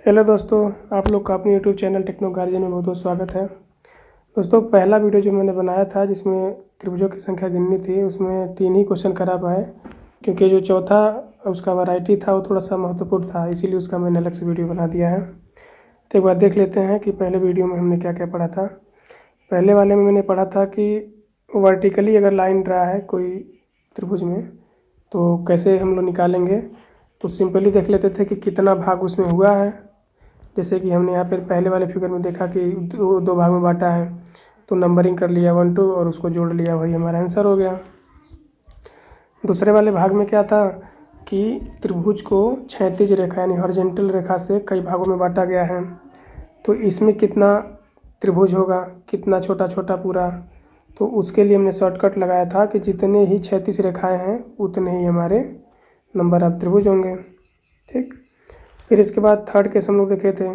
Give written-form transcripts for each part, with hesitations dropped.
Hello दोस्तों, आप लोग का अपने यूट्यूब चैनल टेक्नो गार्जियन में बहुत बहुत स्वागत है। दोस्तों, पहला वीडियो जो मैंने बनाया था जिसमें त्रिभुजों की संख्या गिननी थी, उसमें 3 ही क्वेश्चन करा पाए, क्योंकि जो चौथा उसका वैरायटी था वो थोड़ा सा महत्वपूर्ण था, इसीलिए उसका मैंने अलग से वीडियो बना दिया है। तो एक बार देख लेते हैं कि पहले वीडियो में हमने क्या क्या पढ़ा था। पहले वाले में मैंने पढ़ा था कि वर्टिकली अगर लाइन ड्रा है कोई त्रिभुज में तो कैसे हम लोग निकालेंगे। तो सिंपली देख लेते थे कि कितना भाग उसमें हुआ है। जैसे कि हमने यहाँ पे पहले वाले फिगर में देखा कि दो भाग में बांटा है, तो नंबरिंग कर लिया 1 2 और उसको जोड़ लिया, वही हमारा आंसर हो गया। दूसरे वाले भाग में क्या था कि त्रिभुज को क्षैतिज रेखा यानी हॉरिजॉन्टल रेखा से कई भागों में बांटा गया है, तो इसमें कितना त्रिभुज होगा, कितना छोटा छोटा पूरा। तो उसके लिए हमने शॉर्टकट लगाया था कि जितने ही क्षैतिज रेखाएं हैं उतने ही हमारे नंबर ऑफ त्रिभुज होंगे। ठीक, फिर इसके बाद थर्ड केस हम लोग देखे थे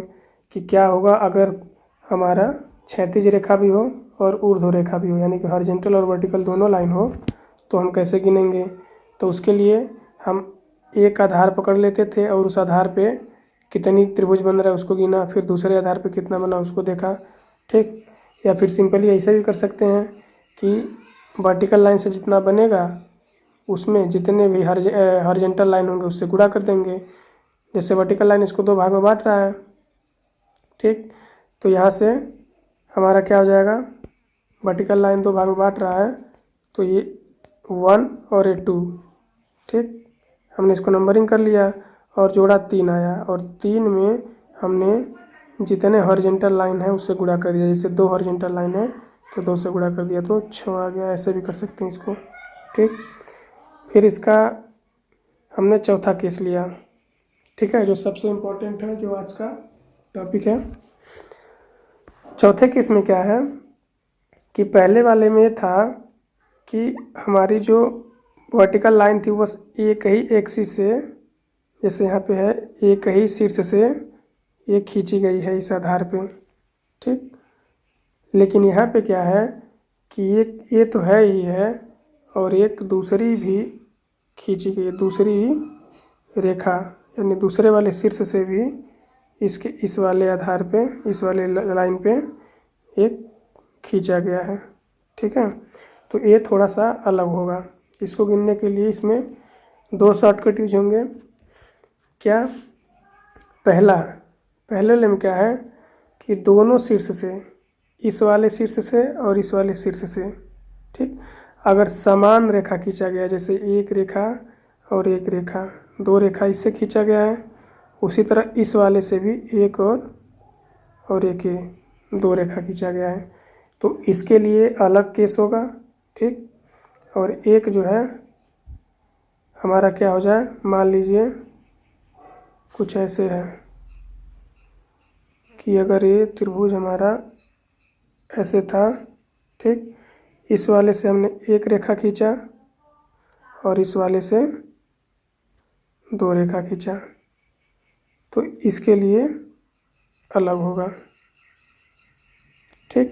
कि क्या होगा अगर हमारा क्षैतिज रेखा भी हो और ऊर्ध्व रेखा भी हो, यानी कि हॉरिजॉन्टल और वर्टिकल दोनों लाइन हो, तो हम कैसे गिनेंगे। तो उसके लिए हम एक आधार पकड़ लेते थे और उस आधार पे कितनी त्रिभुज बन रहा है उसको गिना, फिर दूसरे आधार पे कितना बना उसको देखा। ठीक, या फिर सिंपली ऐसे भी कर सकते हैं कि वर्टिकल लाइन से जितना बनेगा उसमें जितने भी हॉरिजॉन्टल लाइन होंगे उससे गुणा कर देंगे। जैसे वर्टिकल लाइन इसको 2 भाग में बांट रहा है, ठीक, तो यहाँ से हमारा क्या हो जाएगा, वर्टिकल लाइन 2 भाग में बांट रहा है तो ये 1 और ये 2। ठीक, हमने इसको नंबरिंग कर लिया और जोड़ा 3 आया, और 3 में हमने जितने हॉरिजॉन्टल लाइन है उससे गुणा कर दिया। जैसे 2 हॉरिजॉन्टल लाइन है तो 2 से गुणा कर दिया तो 6 आ गया। ऐसे भी कर सकते हैं इसको। ठीक, फिर इसका हमने चौथा केस लिया, ठीक है, जो सबसे इम्पोर्टेंट है, जो आज का टॉपिक है। चौथे केस में क्या है कि पहले वाले में था कि हमारी जो वर्टिकल लाइन थी बस एक ही एक्सिस से, जैसे यहाँ पे है, एक ही शीर्ष से ये खींची गई है इस आधार पे। ठीक, लेकिन यहाँ पे क्या है कि ये तो है ही है और एक दूसरी भी खींची गई है, दूसरी रेखा यानी दूसरे वाले शीर्ष से भी इसके इस वाले आधार पे, इस वाले लाइन पे एक खींचा गया है। ठीक है, तो ये थोड़ा सा अलग होगा। इसको गिनने के लिए इसमें 2 शॉर्टकट यूज होंगे। क्या, पहले वाले में क्या है कि दोनों शीर्ष से, इस वाले शीर्ष से और इस वाले शीर्ष से, ठीक, अगर समान रेखा खींचा गया, जैसे एक रेखा और एक रेखा, 2 रेखा इससे खींचा गया है, उसी तरह इस वाले से भी एक और एक 2 रेखा खींचा गया है, तो इसके लिए अलग केस होगा। ठीक, और एक जो है हमारा क्या हो जाए, मान लीजिए कुछ ऐसे है कि अगर ये त्रिभुज हमारा ऐसे था, ठीक, इस वाले से हमने एक रेखा खींचा और इस वाले से 2 रेखा खींचा, तो इसके लिए अलग होगा। ठीक,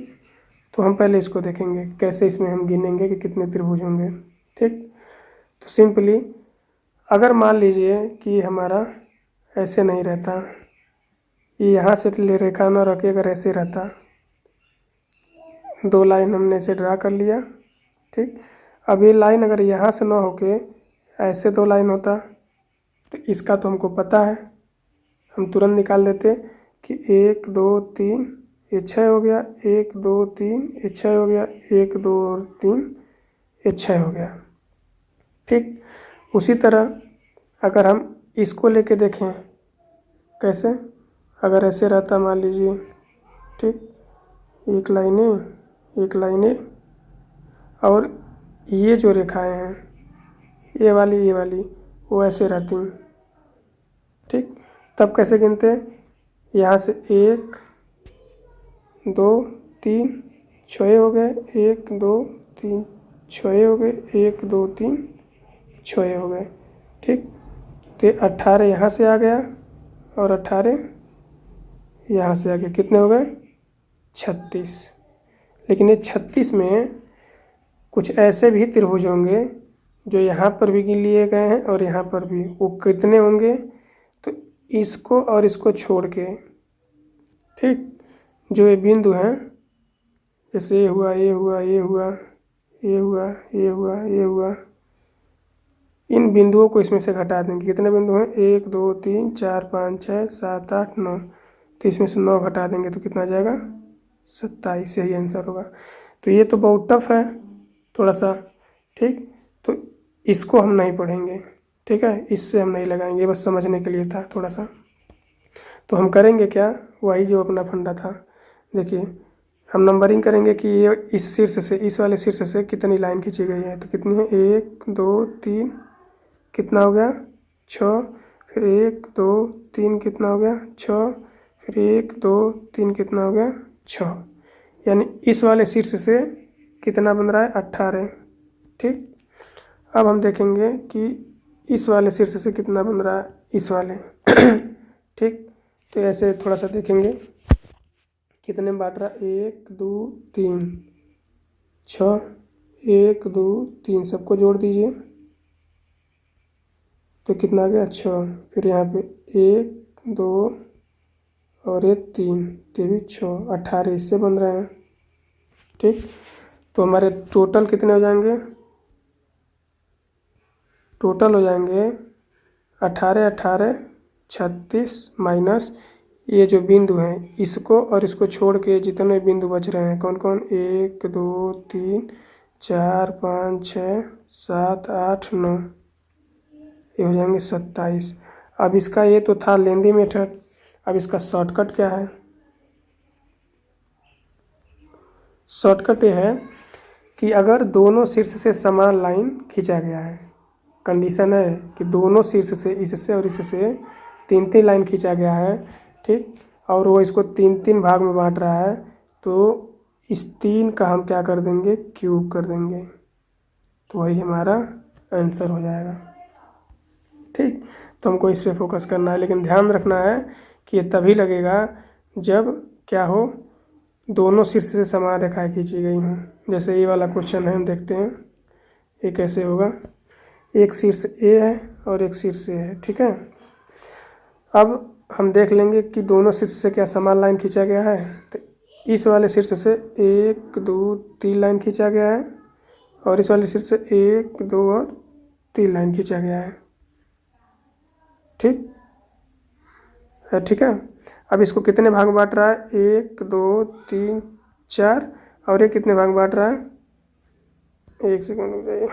तो हम पहले इसको देखेंगे कैसे इसमें हम गिनेंगे कि कितने त्रिभुज होंगे। ठीक, तो सिंपली अगर मान लीजिए कि हमारा ऐसे नहीं रहता, ये यहाँ से ले रेखा न रख के अगर ऐसे रहता, 2 लाइन हमने ऐसे ड्रा कर लिया। ठीक, अब ये लाइन अगर यहाँ से ना होके ऐसे 2 लाइन होता तो इसका तो हमको पता है, हम तुरंत निकाल देते कि 1 2 3 ये 6 हो गया, 1 2 3 ये 6 हो गया, 1 2 और 3 ये 6 हो गया। ठीक, उसी तरह अगर हम इसको लेके देखें कैसे, अगर ऐसे रहता मान लीजिए, ठीक, एक लाइनें और ये जो रेखाएं हैं ये वाली वो ऐसे रहती हैं। ठीक, तब कैसे गिनते हैं, यहाँ से 1 2 3 6 हो गए, 1 2 3 6 हो गए, 1 2 3 6 हो गए। ठीक, तो 18 यहाँ से आ गया और 18 यहाँ से आ गया, कितने हो गए, 36। लेकिन ये 36 में कुछ ऐसे भी त्रिभुज होंगे जो यहाँ पर भी गिन लिए गए हैं और यहाँ पर भी, वो कितने होंगे, तो इसको और इसको छोड़ के, ठीक, जो ये बिंदु हैं, जैसे ये हुआ, ये हुआ, ये हुआ, ये हुआ, ये हुआ, ये हुआ, इन बिंदुओं को इसमें से घटा देंगे। कितने बिंदु हैं? 1 2 3 4 5 6 7 8 9। तो इसमें से 9 घटा देंगे तो कितना आ जाएगा? 27। यही आंसर होगा। तो ये तो बहुत टफ है थोड़ा सा, ठीक। तो इसको हम नहीं पढ़ेंगे, ठीक है, इससे हम नहीं लगाएंगे, बस समझने के लिए था थोड़ा सा। तो हम करेंगे क्या, वही जो अपना फंडा था। देखिए, हम नंबरिंग करेंगे कि ये इस शीर्ष से, इस वाले शीर्ष से कितनी लाइन खींची गई है। तो कितनी है? 1 2 3, कितना हो गया? 6। फिर 1 2 3 कितना हो गया? 6। फिर 1 2 3 कितना हो गया? 6। यानी इस वाले शीर्ष से कितना बन रहा है? 18, ठीक। अब हम देखेंगे कि इस वाले शीर्ष से कितना बन रहा है, इस वाले ठीक। तो ऐसे थोड़ा सा देखेंगे कितने में बांट रहा है। 1 2 3 6, 1 2 3 सबको जोड़ दीजिए तो कितना आ गया? 6। फिर यहाँ पे 1 2 और 1 3, ये भी 6, 18 इससे बन रहे हैं, ठीक। तो हमारे टोटल कितने हो जाएंगे? टोटल हो जाएंगे 18 18 36 माइनस ये जो बिंदु हैं, इसको और इसको छोड़ के जितने बिंदु बच रहे हैं, कौन कौन? 1 2 3 4 5 6 7 8 9, ये हो जाएंगे 27। अब इसका ये तो था लेंदी मेथड, अब इसका शॉर्टकट क्या है? शॉर्टकट ये है कि अगर दोनों शीर्ष से समान लाइन खींचा गया है, कंडीशन है कि दोनों शीर्ष से, इससे और इससे 3 लाइन खींचा गया है, ठीक, और वो इसको 3 भाग में बांट रहा है, तो इस 3 का हम क्या कर देंगे? क्यूब कर देंगे। तो वही हमारा आंसर हो जाएगा, ठीक। तो हमको इस पर फोकस करना है, लेकिन ध्यान रखना है कि ये तभी लगेगा जब क्या हो, दोनों शीर्ष से समान रेखाएं खींची गई हों। जैसे ये वाला क्वेश्चन है, हम देखते हैं ये कैसे होगा। एक शीर्ष ए है और एक शीर्ष ए है, ठीक है। अब हम देख लेंगे कि दोनों शीर्ष से क्या समान लाइन खींचा गया है। तो इस वाले शीर्ष से 1 2 3 लाइन खींचा गया है और इस वाले शीर्ष से 1 2 और 3 लाइन खींचा गया है, ठीक है, ठीक है। अब इसको कितने भाग में बांट रहा है? 1 2 3 4, और ये कितने भाग में बांट रहा है? 1 सेकंड रुक जाइए।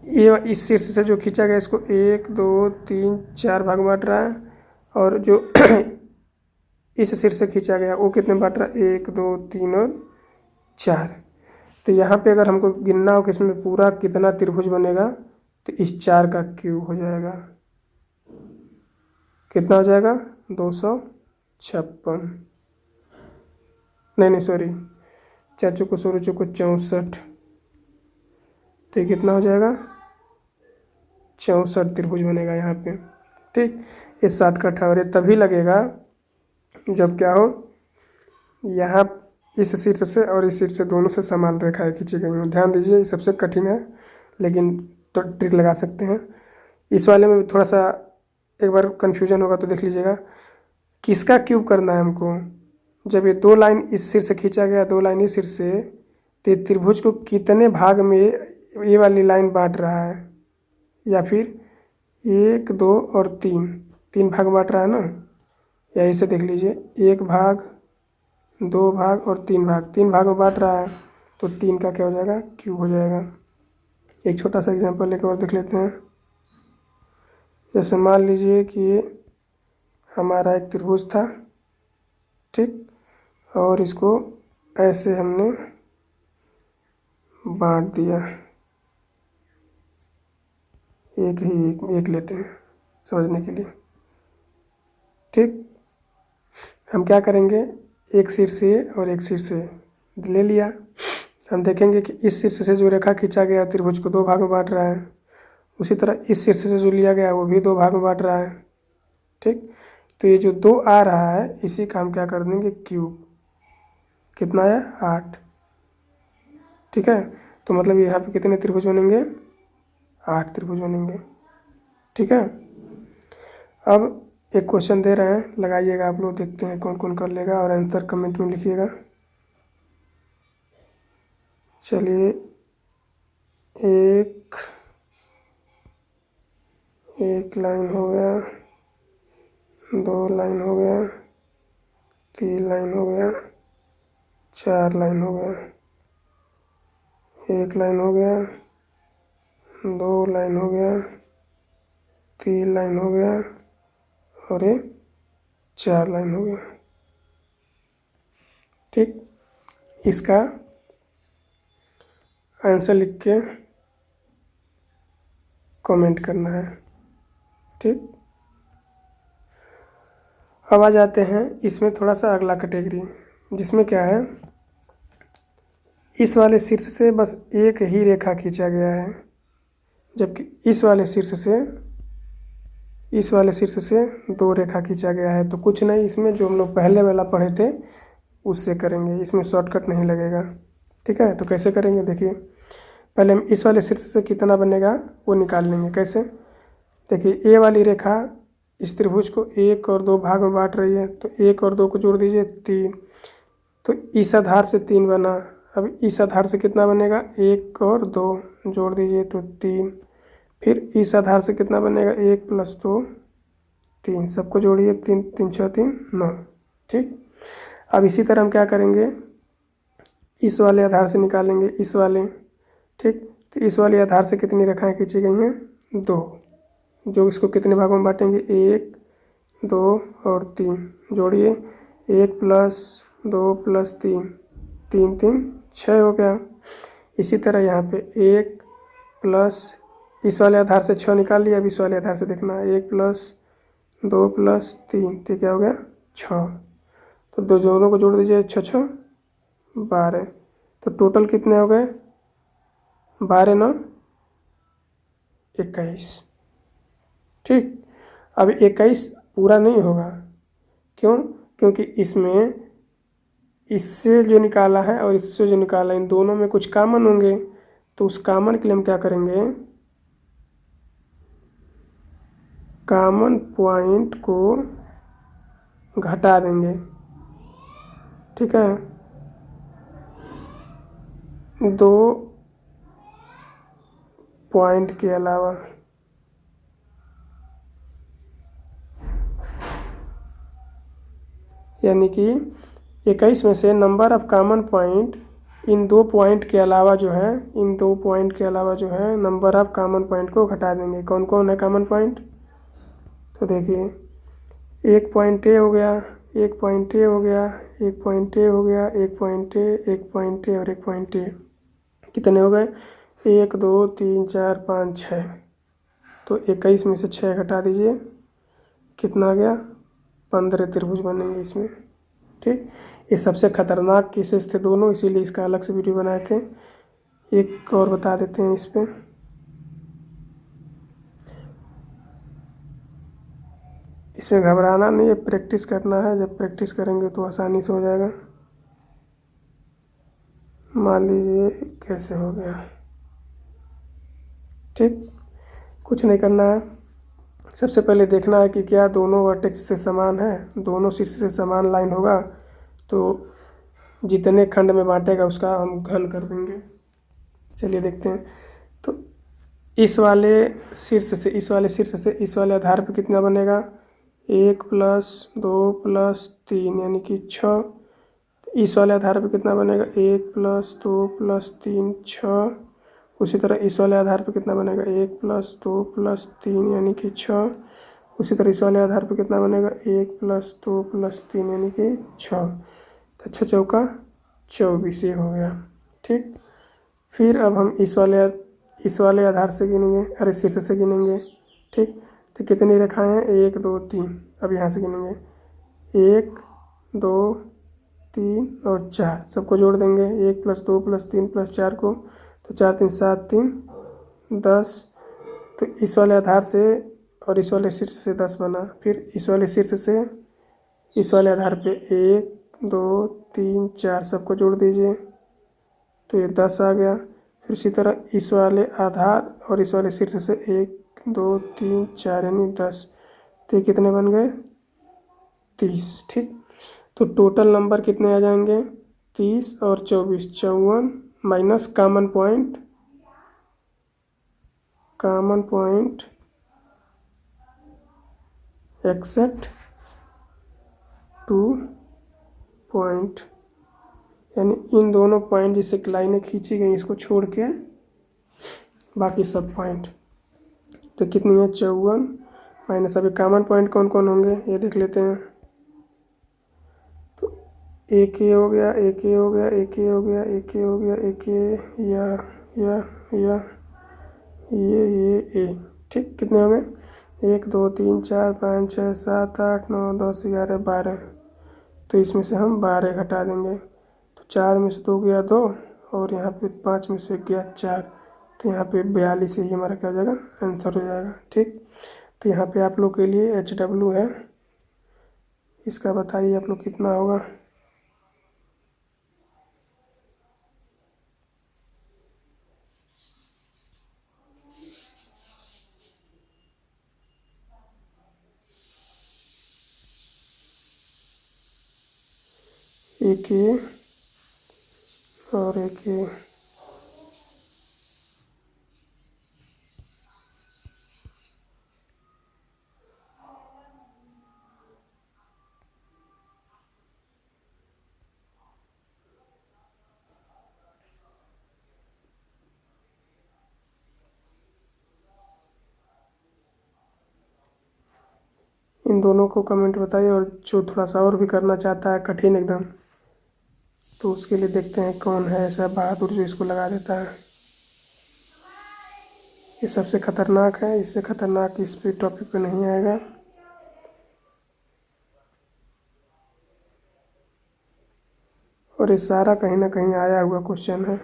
ये इस शीर्ष से जो खींचा गया इसको 1 2 3 4 भाग में बांट रहा है, और जो इस शीर्ष से खींचा गया वो कितने बांट रहा है? 1 2 3 और 4। तो यहाँ पे अगर हमको गिनना हो कि इसमें पूरा कितना त्रिभुज बनेगा, तो इस 4 का क्यूब हो जाएगा। कितना हो जाएगा? 256, नहीं सॉरी, 4 चौको 16 चौको 64। तो ये कितना हो जाएगा? 64 त्रिभुज बनेगा यहाँ पे, ठीक। ये 60 का है और ये तभी लगेगा जब क्या हो, यहाँ इस शीर्ष से और इस शीर्ष से दोनों से समान रेखाएं खींची गई हों। ध्यान दीजिए, ये सबसे कठिन है, लेकिन तो ट्रिक लगा सकते हैं। इस वाले में थोड़ा सा एक बार कन्फ्यूजन होगा तो देख लीजिएगा। किसका क्यूब करना है हमको? जब ये 2 लाइन इस शीर्ष से खींचा गया, 2 लाइन इस शीर्ष से, तो ये त्रिभुज को कितने भाग में ये वाली लाइन बांट रहा है, या फिर 1 2 और 3 भाग बांट रहा है ना, या इसे देख लीजिए 1 भाग 2 भाग और 3 भाग में बांट रहा है, तो 3 का क्या हो जाएगा? क्यूब हो जाएगा। एक छोटा सा एग्जांपल लेकर और देख लेते हैं। जैसे मान लीजिए कि ये हमारा एक त्रिभुज था, ठीक, और इसको ऐसे हमने बांट दिया। एक लेते हैं समझने के लिए, ठीक। हम क्या करेंगे, एक शीर्ष से और एक शीर्ष से ले लिया। हम देखेंगे कि इस शीर्ष से जो रेखा खींचा गया त्रिभुज को 2 भाग में बांट रहा है, उसी तरह इस शीर्ष से जो लिया गया वो भी 2 भाग में बांट रहा है, ठीक। तो ये जो 2 आ रहा है इसी का हम क्या कर देंगे? क्यूब। कितना आया? 8, ठीक है। तो मतलब यहाँ पे कितने त्रिभुज बनेंगे? 8 त्रिभुज बनेंगे, ठीक है। अब एक क्वेश्चन दे रहे हैं, लगाइएगा आप लोग, देखते हैं कौन कौन कर लेगा और आंसर कमेंट में लिखिएगा। चलिए, एक लाइन हो गया, 2 लाइन हो गया, 3 लाइन हो गया, 4 लाइन हो गया, 1 लाइन हो गया, 2 लाइन हो गया, 3 लाइन हो गया और ये 4 लाइन हो गया। ठीक, इसका आंसर लिख के कमेंट करना है। ठीक, अब आ जाते हैं इसमें थोड़ा सा अगला कैटेगरी, जिसमें क्या है, इस वाले शीर्ष से बस एक ही रेखा खींचा गया है, जबकि इस वाले शीर्ष से 2 रेखा खींचा गया है। तो कुछ नहीं, इसमें जो हम लोग पहले वाला पढ़े थे उससे करेंगे, इसमें शॉर्टकट नहीं लगेगा। ठीक है, तो कैसे करेंगे देखिए, पहले हम इस वाले शीर्ष से कितना बनेगा वो निकाल लेंगे। कैसे, देखिए, ए वाली रेखा इस त्रिभुज को 1 और 2 भाग में बांट रही है, तो 1 और 2 को जोड़ दीजिए 3, तो इस आधार से 3 बना। अब इस आधार से कितना बनेगा, 1 और 2 जोड़ दीजिए तो 3, फिर इस आधार से कितना बनेगा, 1 + 2 3, सबको जोड़िए, 3 3 6 3 9। ठीक, अब इसी तरह हम क्या करेंगे, इस वाले आधार से निकालेंगे इस वाले। ठीक, तो इस वाले आधार से कितनी रेखाएं खींची गई हैं, 2, जो इसको कितने भागों में बांटेंगे, 1 2 और 3, जोड़िए, 1 + 2 + 3 3 3 6 हो गया। इसी तरह यहाँ पे 1 प्लस, इस वाले आधार से 6 निकाल लिया, अब इस वाले आधार से देखना, 1 + 2 + 3, तो क्या हो गया, 6। तो दो जोड़ों को जोड़ दीजिए, 6 6 12, तो टोटल कितने हो गए, 12 9 21। ठीक, अब 21 पूरा नहीं होगा, क्यों, क्योंकि इसमें इससे जो निकाला है और इससे जो निकाला है, इन दोनों में कुछ कॉमन होंगे, तो उस कॉमन के लिए हम क्या करेंगे, कॉमन पॉइंट को घटा देंगे। ठीक है, 2 पॉइंट के अलावा, यानी कि 21 में से number of common point, in 2 point के अलावा जो है, इन 2 पॉइंट के अलावा जो है, नंबर ऑफ कॉमन पॉइंट को घटा देंगे। कौन कौन है कॉमन पॉइंट, तो देखिए, 1 पॉइंट ए हो गया, 1 पॉइंट ए हो गया, 1 पॉइंट ए हो गया, 1 पॉइंट ए, 1 पॉइंट ए और 1 पॉइंट ए, कितने हो गए, 1 2 3 4 5 6। तो 21 में से 6 घटा दीजिए, कितना आ गया, 15 त्रिभुज बनेंगे इसमें। ठीक, ये सबसे खतरनाक केसेस थे दोनों, इसीलिए इसका अलग से वीडियो बनाए थे। एक और बता देते हैं इस पे, इसमें घबराना नहीं है, प्रैक्टिस करना है, जब प्रैक्टिस करेंगे तो आसानी से हो जाएगा। मान लीजिए कैसे हो गया। ठीक, कुछ नहीं करना है, सबसे पहले देखना है कि क्या दोनों वर्टेक्स से समान है, दोनों शीर्ष से समान लाइन होगा तो जितने खंड में बांटेगा उसका हम घन कर देंगे। चलिए देखते हैं, तो इस वाले शीर्ष से इस वाले आधार पर कितना बनेगा, 1 + 2 + 3 यानी कि 6। इस वाले आधार पर कितना बनेगा, 1 + 2 + 3 6। उसी तरह इस वाले आधार पर कितना बनेगा, 1 + 2 + 3 यानी कि 6। उसी तरह इस वाले आधार पर कितना बनेगा, 1 + 2 + 3 यानी कि 6। तो 6 चौका 24 ये हो गया। ठीक, फिर अब हम इस वाले आधार से गिनेंगे, अरे शीर्ष से गिनेंगे। ठीक, तो कितनी रेखाएं हैं, 1 2 3, अब यहाँ से गिनेंगे, 1 2 3 और 4, सबको जोड़ देंगे, 1 + 2 + 3 + 4 को, तो 4 3 7 3 10। तो इस वाले आधार से और इस वाले शीर्ष से 10 बना, फिर इस वाले शीर्ष से इस वाले आधार पे 1 2 3 4 सबको जोड़ दीजिए, तो ये 10 आ गया। फिर इसी तरह इस वाले आधार और इस वाले शीर्ष से 1 2 3 4 यानी 10। तो ये कितने बन गए? 30। ठीक, तो टोटल नंबर कितने आ जाएंगे? 30 और 24, 54 minus common point accept 2 point, यानी इन दोनों पॉइंट जिससे लाइनें खींची गई इसको छोड़ के बाकी सब पॉइंट। तो कितनी है? 54 माइनस, अभी कॉमन पॉइंट कौन कौन होंगे ये देख लेते हैं। तो एक ये हो गया, एक ये हो गया, एक ये हो गया, एक ये हो गया, एक ये, या ये। ठीक, कितने होंगे? 1 2 3 4 5 6 7 8 9 10 11 12। तो इसमें से हम 12 घटा देंगे। तो 4 में से 2 गया 2, और यहाँ पे 5 में से गया 4। तो यहाँ पे 42 ही हमारा क्या हो जाएगा? आंसर हो जाएगा। ठीक, तो यहाँ पे आप लोग के लिए HW है, इसका बताइए आप लोग कितना होगा? एक ये और एक ये। इन दोनों को कमेंट बताइए, और जो थोड़ा सा और भी करना चाहता है कठिन एकदम, तो उसके लिए देखते हैं कौन है ऐसा बहादुर जो इसको लगा देता है। ये सबसे खतरनाक है, इससे खतरनाक इस पे टॉपिक पे नहीं आएगा। और ये सारा कहीं ना कहीं आया हुआ क्वेश्चन है।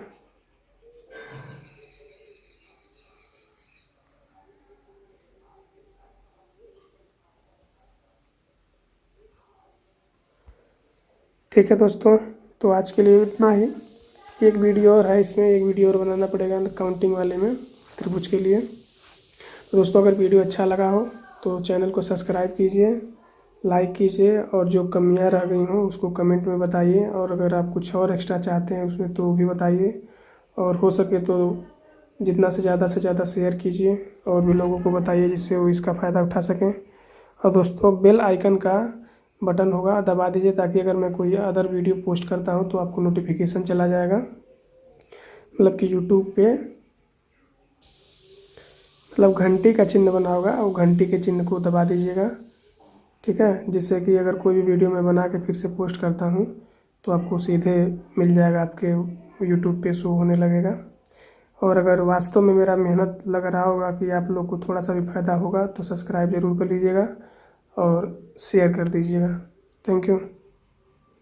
ठीक है दोस्तों, तो आज के लिए इतना ही। एक वीडियो और है, इसमें एक वीडियो और बनाना पड़ेगा काउंटिंग वाले में, त्रिभुज के लिए। तो दोस्तों अगर वीडियो अच्छा लगा हो तो चैनल को सब्सक्राइब कीजिए, लाइक कीजिए, और जो कमियां रह गई हों उसको कमेंट में बताइए। और अगर आप कुछ और एक्स्ट्रा चाहते हैं उसमें तो भी बताइए, और हो सके तो जितना से ज़्यादा शेयर कीजिए और भी लोगों को बताइए जिससे वो इसका फ़ायदा उठा सकें। और दोस्तों बेल आइकन का बटन होगा, दबा दीजिए, ताकि अगर मैं कोई अदर वीडियो पोस्ट करता हूँ तो आपको नोटिफिकेशन चला जाएगा। मतलब कि यूट्यूब पे मतलब घंटी का चिन्ह बना होगा, और घंटी के चिन्ह को दबा दीजिएगा। ठीक है, जिससे कि अगर कोई भी वीडियो मैं बना के फिर से पोस्ट करता हूँ तो आपको सीधे मिल जाएगा, आपके यूट्यूब पे शो होने लगेगा। और अगर वास्तव में मेरा मेहनत लग रहा होगा कि आप लोग को थोड़ा सा भी फ़ायदा होगा तो सब्सक्राइब ज़रूर कर लीजिएगा और शेयर कर दीजिएगा। Thank you.